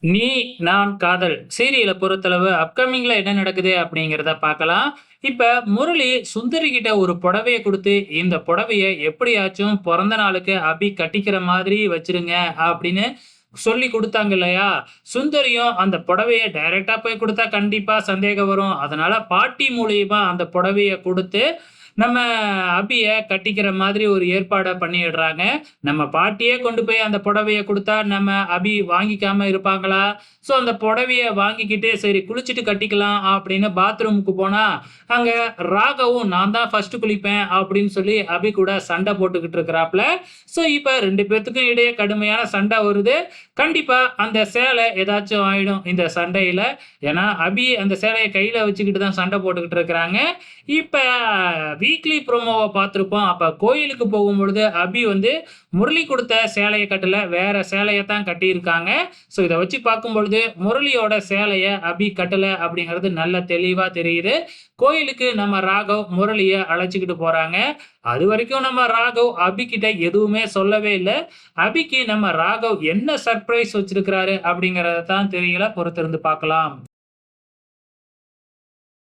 நீ நான் காதல் சீரியல பொறுத்தளவு அப்கமிங்ல என்ன நடக்குது அப்படிங்கிறத பார்க்கலாம். இப்ப முரளி சுந்தரி கிட்ட ஒரு புடவைய குடுத்து, இந்த புடவைய எப்படியாச்சும் பொறந்த நாளுக்கு அபி கட்டிக்கிற மாதிரி வச்சுருங்க அப்படின்னு சொல்லிக் குடுத்தாங்க இல்லையா? சுந்தரியும் அந்த புடவைய டைரக்ட்டா போய் குடுத்தா கண்டிப்பா சந்தேகம் வரும். அதனால பாட்டி மூலியமா அந்த புடவைய குடுத்து, நம்ம அபிய கட்டிக்கிற மாதிரி ஒரு ஏற்பாட பண்ணிடுறாங்க. நம்ம பாட்டியே கொண்டு போய் அந்த புடவைய குடுத்தா, நம்ம அபி வாங்கிக்காம இருப்பாங்களா? ஸோ அந்த புடவைய வாங்கிக்கிட்டு, சரி குளிச்சுட்டு கட்டிக்கலாம் அப்படின்னு பாத்ரூமுக்கு போனா, அங்க ராகவும் நான் தான் ஃபர்ஸ்ட் குளிப்பேன் அப்படின்னு சொல்லி அபி கூட சண்டை போட்டுக்கிட்டு இருக்கிறாப்ல. ஸோ இப்ப 2 பேத்துக்கும் இடையே கடுமையான சண்டை வருது. கண்டிப்பா அந்த சேலை ஏதாச்சும் ஆயிடும் இந்த சண்டையில. ஏன்னா, அபி அந்த சேலைய கையில வச்சுக்கிட்டு தான் சண்டை போட்டுக்கிட்டு இருக்கிறாங்க. இப்ப வீக்லி ப்ரோமோவ பார்த்திருப்போம். அப்ப கோயிலுக்கு போகும்பொழுது அபி வந்து முரளி குடுத்த சேலைய கட்டல, வேற சேலைய தான் கட்டியிருக்காங்க. ஸோ இத வச்சு பார்க்கும்பொழுது, முரளியோட சேலைய அபி கட்டல அப்படிங்கிறது நல்ல தெளிவா தெரியுது. கோயிலுக்கு நம்ம ராகவ் முரளிய அழைச்சுக்கிட்டு போறாங்க. அதுவரைக்கும் நம்ம ராகவ் அபி கிட்ட எதுவுமே சொல்லவே இல்ல. அபிக்கு நம்ம ராகவ் என்ன சர்ப்ரைஸ் வச்சிருக்கிறாரு அப்படிங்கிறத தான் தெரியல. பொறுத்திருந்து பார்க்கலாம்.